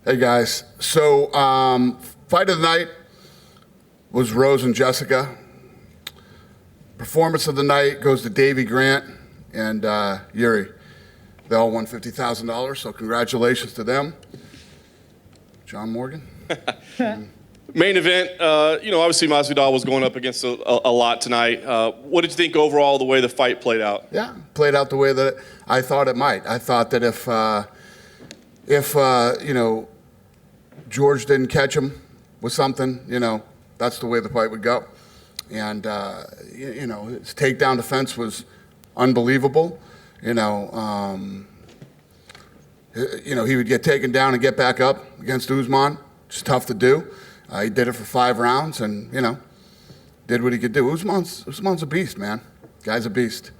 Hey guys, so fight of the night was Rose and Jessica. Performance of the night goes to Davey Grant and Yuri. They all won $50,000, so congratulations to them. John Morgan. Main event, obviously Masvidal was going up against a lot tonight. What did you think overall the way the fight played out? Yeah, played out the way that I thought it might. I thought that if George didn't catch him with something, that's the way the fight would go. And, his takedown defense was unbelievable. He would get taken down and get back up against Usman. It's tough to do. He did it for 5 rounds and, did what he could do. Usman's a beast, man. Guy's a beast.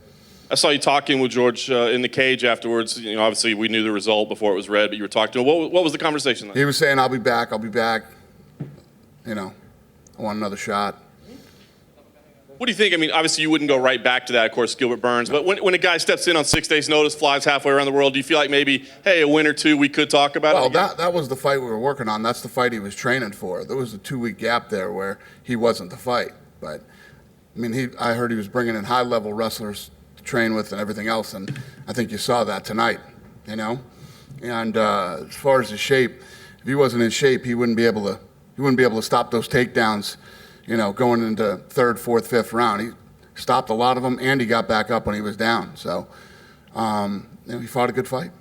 I saw you talking with George in the cage afterwards. Obviously we knew the result before it was read, but you were talking to him. What was the conversation like? He was saying, I'll be back. I want another shot. What do you think? I mean, obviously you wouldn't go right back to that, of course, Gilbert Burns. But when a guy steps in on 6 days' notice, flies halfway around the world, do you feel like maybe, hey, a win or two, we could talk about it? Well, that was the fight we were working on. That's the fight he was training for. There was a 2-week gap there where he wasn't the fight. But, I heard he was bringing in high-level wrestlers to train with and everything else, and I think you saw that tonight, And as far as his shape, if he wasn't in shape, he wouldn't be able to stop those takedowns, going into 3rd, 4th, 5th round. He stopped a lot of them, and he got back up when he was down. So, he fought a good fight.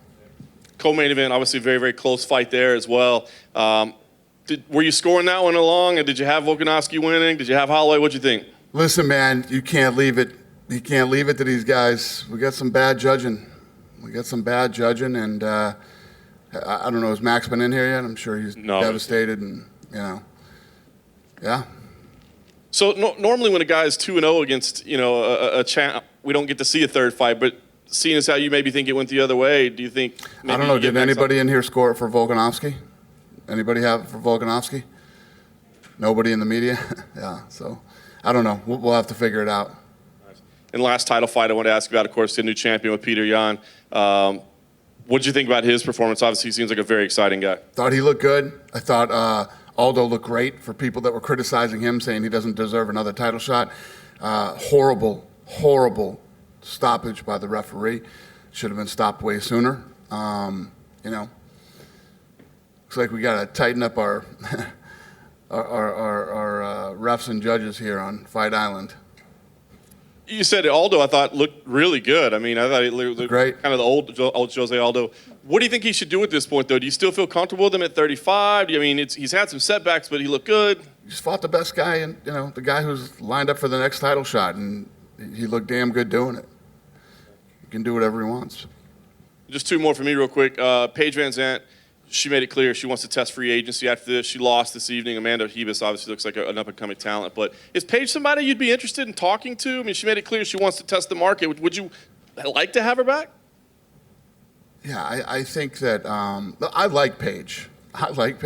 Co-main event, obviously very, very close fight there as well. Were you scoring that one along, and did you have Volkanovski winning? Did you have Holloway? What'd you think? Listen, man, you can't leave it. You can't leave it to these guys. We got some bad judging. And I don't know, has Max been in here yet? I'm sure he's devastated, and yeah. So normally when a guy is 2-0 against a champ, we don't get to see a third fight. But seeing as how you maybe think it went the other way, do you think? Maybe I don't know. Did anybody in here score for Volkanovski? Anybody have it for Volkanovski? Nobody in the media. Yeah. So I don't know. We'll have to figure it out. And last title fight I want to ask you about, of course, the new champion with Peter Yan. What did you think about his performance? Obviously, he seems like a very exciting guy. Thought he looked good. I thought Aldo looked great for people that were criticizing him, saying he doesn't deserve another title shot. Horrible stoppage by the referee. Should have been stopped way sooner. Looks like we got to tighten up our our refs and judges here on Fight Island. You said Aldo, I thought, looked really good. I thought he looked great. Kind of the old Jose Aldo. What do you think he should do at this point, though? Do you still feel comfortable with him at 35? He's had some setbacks, but he looked good. He's fought the best guy, and the guy who's lined up for the next title shot, and he looked damn good doing it. He can do whatever he wants. Just 2 more for me real quick. Paige Van Zandt, she made it clear she wants to test free agency after this. She lost this evening. Amanda Hebus obviously looks like an up-and-coming talent. But is Paige somebody you'd be interested in talking to? She made it clear she wants to test the market. Would you like to have her back? Yeah, I think that I like Paige. It's like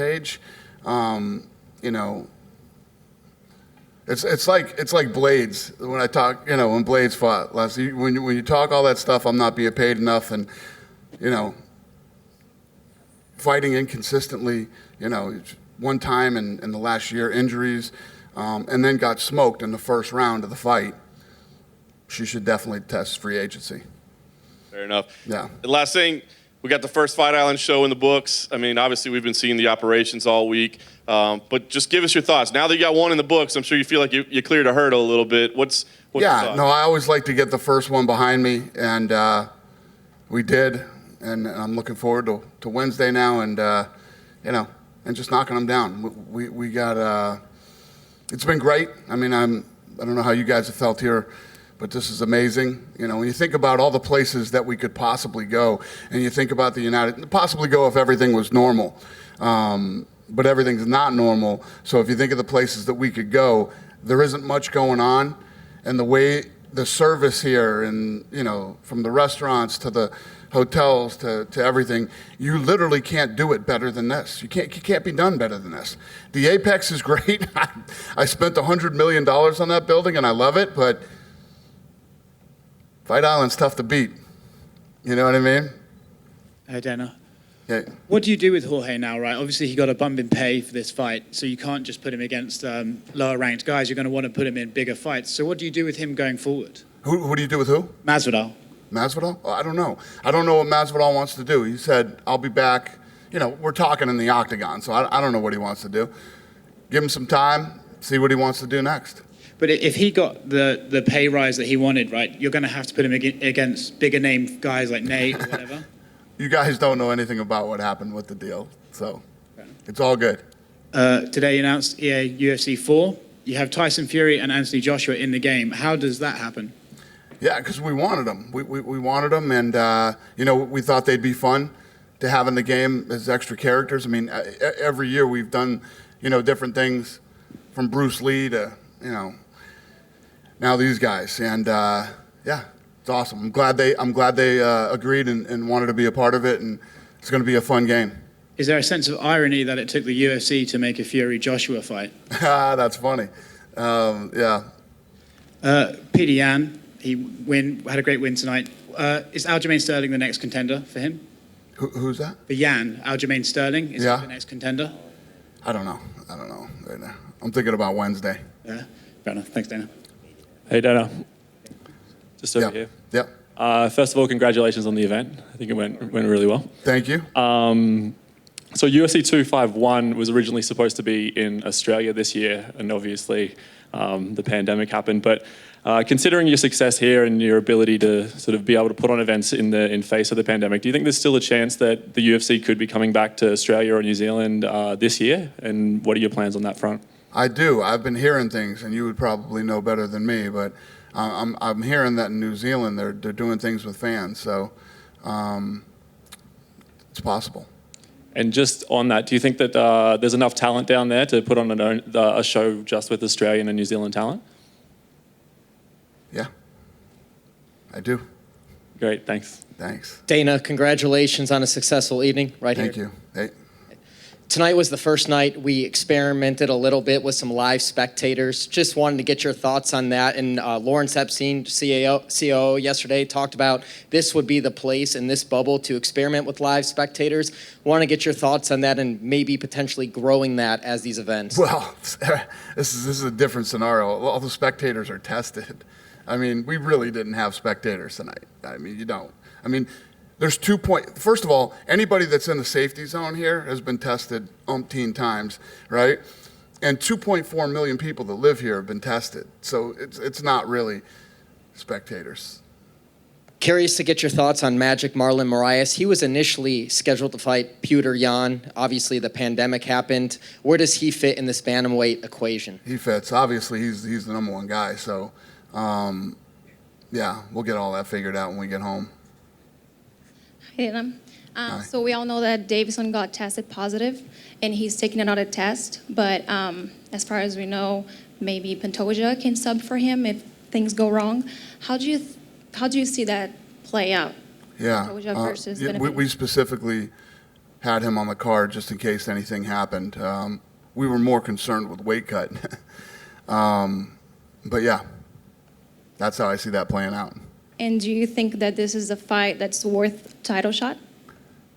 Blades. When I talk, when Blades fought last, when you talk all that stuff, I'm not being paid enough, and fighting inconsistently, one time in the last year, injuries, and then got smoked in the first round of the fight. She should definitely test free agency. Fair enough. Yeah. The last thing, we got the first Fight Island show in the books. Obviously we've been seeing the operations all week, but just give us your thoughts. Now that you got one in the books, I'm sure you feel like you cleared a hurdle a little bit. What's your thoughts? No, I always like to get the first one behind me, and we did. And I'm looking forward to Wednesday now, and and just knocking them down. We got. It's been great. I don't know how you guys have felt here, but this is amazing. When you think about all the places that we could possibly go, and you think about possibly go if everything was normal, but everything's not normal. So if you think of the places that we could go, there isn't much going on, and the way the service here, and from the restaurants to the hotels to everything, you literally can't do it better than this. You can't be done better than this. The Apex is great. I spent $100 million on that building, and I love it, but Fight Island's tough to beat. You know what I mean? Hey, Dana. Yeah. What do you do with Jorge now, right? Obviously, he got a bump in pay for this fight, so you can't just put him against lower-ranked guys. You're going to want to put him in bigger fights. So what do you do with him going forward? Who do you do with who? Masvidal. Masvidal? Oh, I don't know. I don't know what Masvidal wants to do. He said, I'll be back. You know, we're talking in the octagon, so I don't know what he wants to do. Give him some time, see what he wants to do next. But if he got the pay rise that he wanted, right, you're going to have to put him against bigger name guys like Nate or whatever. You guys don't know anything about what happened with the deal, so it's all good. Today you announced UFC 4. You have Tyson Fury and Anthony Joshua in the game. How does that happen? Yeah, because we wanted them. We wanted them, and you know, we thought they'd be fun to have in the game as extra characters. I mean, every year we've done, you know, different things, from Bruce Lee to, you know, now these guys, and yeah, it's awesome. I'm glad they agreed and wanted to be a part of it, and it's going to be a fun game. Is there a sense of irony that it took the UFC to make a Fury-Joshua fight? That's funny. Yeah. Peter Yan, had a great win tonight. Is Aljamain Sterling the next contender for him? Who's that? For Yan, Aljamain Sterling, is he the next contender? I don't know right now. I'm thinking about Wednesday. Yeah, fair enough. Thanks, Dana. Hey, Dana. Just over here. Yep. First of all, congratulations on the event. I think it went really well. Thank you. So UFC 251 was originally supposed to be in Australia this year, and obviously the pandemic happened. But considering your success here and your ability to sort of be able to put on events in face of the pandemic, do you think there's still a chance that the UFC could be coming back to Australia or New Zealand this year? And what are your plans on that front? I do. I've been hearing things, and you would probably know better than me, but I'm hearing that in New Zealand they're doing things with fans, so it's possible. And just on that, do you think that there's enough talent down there to put on a show just with Australian and New Zealand talent? Yeah, I do. Great, thanks. Thanks. Dana, congratulations on a successful evening right here. Thank you. Hey. Tonight was the first night we experimented a little bit with some live spectators. Just wanted to get your thoughts on that. And Lawrence Epstein, COO yesterday, talked about this would be the place in this bubble to experiment with live spectators. Want to get your thoughts on that and maybe potentially growing that as these events. Well, this is a different scenario. All the spectators are tested. I mean, we really didn't have spectators tonight. I mean, you don't. I mean, there's first of all, anybody that's in the safety zone here has been tested umpteen times, right? And 2.4 million people that live here have been tested. So it's not really spectators. Curious to get your thoughts on Magic Marlon Moraes. He was initially scheduled to fight Petr Yan. Obviously, the pandemic happened. Where does he fit in this bantamweight equation? He fits. Obviously, he's the number one guy. So, yeah, we'll get all that figured out when we get home. Hey, so we all know that Davison got tested positive, and he's taking another test. But as far as we know, maybe Pantoja can sub for him if things go wrong. How do you see that play out? Yeah, Pantoja versus we specifically had him on the card just in case anything happened. We were more concerned with weight cut, but yeah, that's how I see that playing out. And do you think that this is a fight that's worth title shot?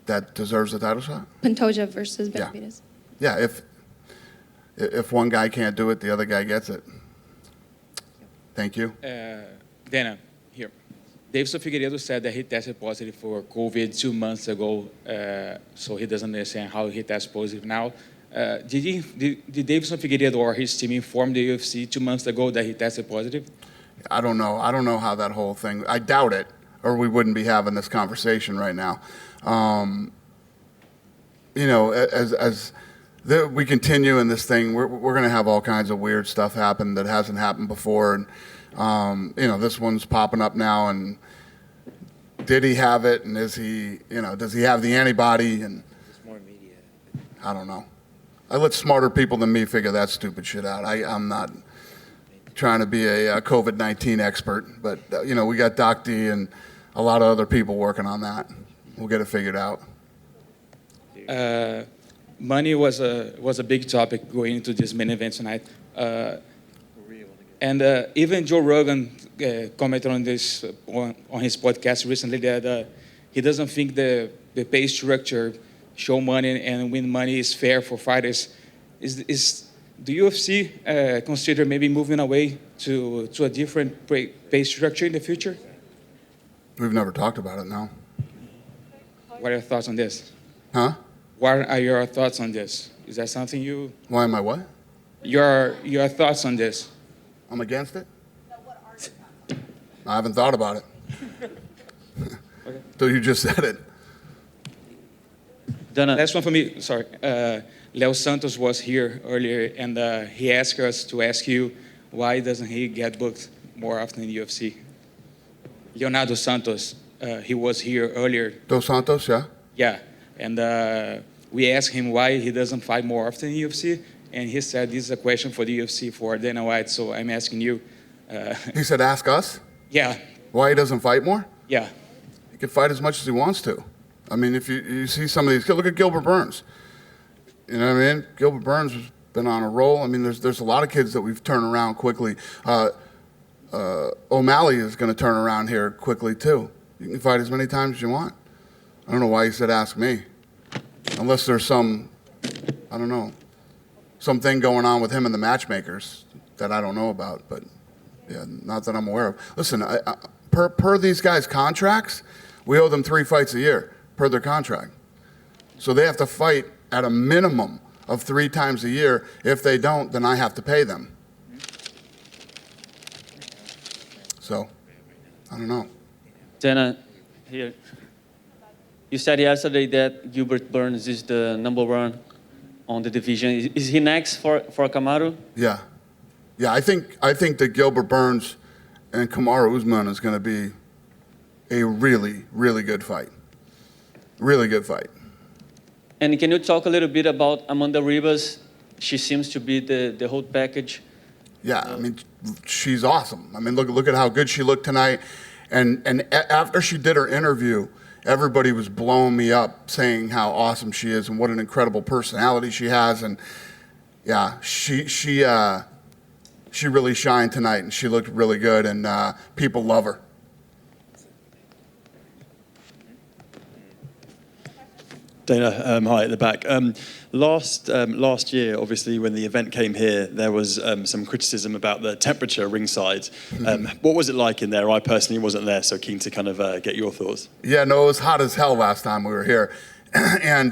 That deserves a title shot? Pantoja versus Benavidez. Yeah, if one guy can't do it, the other guy gets it. Thank you. Dana, here. Davidson Figueiredo said that he tested positive for COVID 2 months ago, so he doesn't understand how he tests positive now. Did Davidson Figueiredo or his team inform the UFC 2 months ago that he tested positive? I don't know. I don't know how that whole thing. I doubt it, or we wouldn't be having this conversation right now. You know, as we continue in this thing, we're going to have all kinds of weird stuff happen that hasn't happened before, and you know, this one's popping up now. And did he have it? And does he have the antibody? And I don't know. I let smarter people than me figure that stupid shit out. I'm not trying to be a COVID-19 expert, but you know, we got Doc D and a lot of other people working on that. We'll get it figured out. Money was a big topic going into this main event tonight, and even Joe Rogan commented on this on his podcast recently that he doesn't think the pay structure show money and win money is fair for fighters. Is the UFC consider maybe moving away to a different pay structure in the future? We've never talked about it, no. What are your thoughts on this? Huh? What are your thoughts on this? Is that something you? Why am I what? Your thoughts on this? I'm against it? I haven't thought about it. So you just said it. Last one for me. Sorry. Leo Santos was here earlier, and he asked us to ask you why doesn't he get booked more often in the UFC? Leonardo Santos, he was here earlier. Dos Santos, yeah? Yeah, and we asked him why he doesn't fight more often in UFC, and he said this is a question for the UFC for Dana White. So I'm asking you. He said, ask us Yeah, why he doesn't fight more? yeah. He can fight as much as he wants to. I mean, if you see some of these kids, look at Gilbert Burns. You know what I mean? Gilbert Burns has been on a roll. I mean, there's a lot of kids that we've turned around quickly. O'Malley is going to turn around here quickly, too. You can fight as many times as you want. I don't know why he said ask me. Unless there's some, I don't know, something going on with him and the matchmakers that I don't know about. But, yeah, not that I'm aware of. Listen, per these guys' contracts, we owe them 3 fights a year per their contract. So they have to fight at a minimum of 3 times a year. If they don't, then I have to pay them. So, I don't know. Dana, here. You said yesterday that Gilbert Burns is the #1 on the division. Is he next for Kamaru? Yeah. Yeah, I think that Gilbert Burns and Kamaru Usman is going to be a really, really good fight. Really good fight. And can you talk a little bit about Amanda Ribas? She seems to be the whole package. Yeah, I mean, she's awesome. I mean, look at how good she looked tonight. And after she did her interview, everybody was blowing me up, saying how awesome she is and what an incredible personality she has. And yeah, she really shined tonight, and she looked really good, and people love her. Dana, hi at the back. Last year, obviously, when the event came here, there was some criticism about the temperature ringside. What was it like in there? I personally wasn't there, so keen to kind of get your thoughts. Yeah, no, it was hot as hell last time we were here. And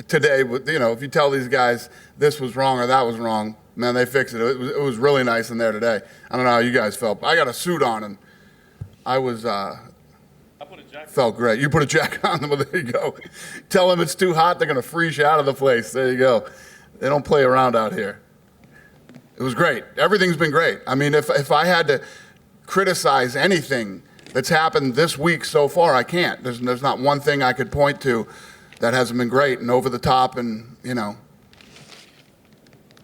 today, you know, if you tell these guys this was wrong or that was wrong, man, they fixed it. It was really nice in there today. I don't know how you guys felt. I got a suit on, and I was... Felt great. You put a jacket on them, there you go. Tell them it's too hot, they're going to freeze you out of the place. There you go. They don't play around out here. It was great. Everything's been great. I mean, if I had to criticize anything that's happened this week so far, I can't. There's not one thing I could point to that hasn't been great and over the top, and, you know,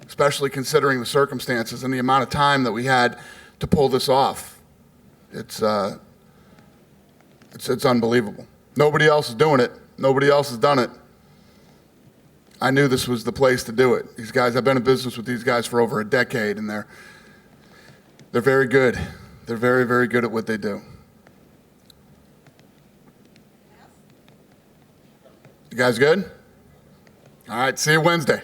especially considering the circumstances and the amount of time that we had to pull this off. It's unbelievable. Nobody else is doing it. Nobody else has done it. I knew this was the place to do it. These guys, I've been in business with these guys for over a decade, and they're very good. They're very, very good at what they do. You guys good? All right, see you Wednesday.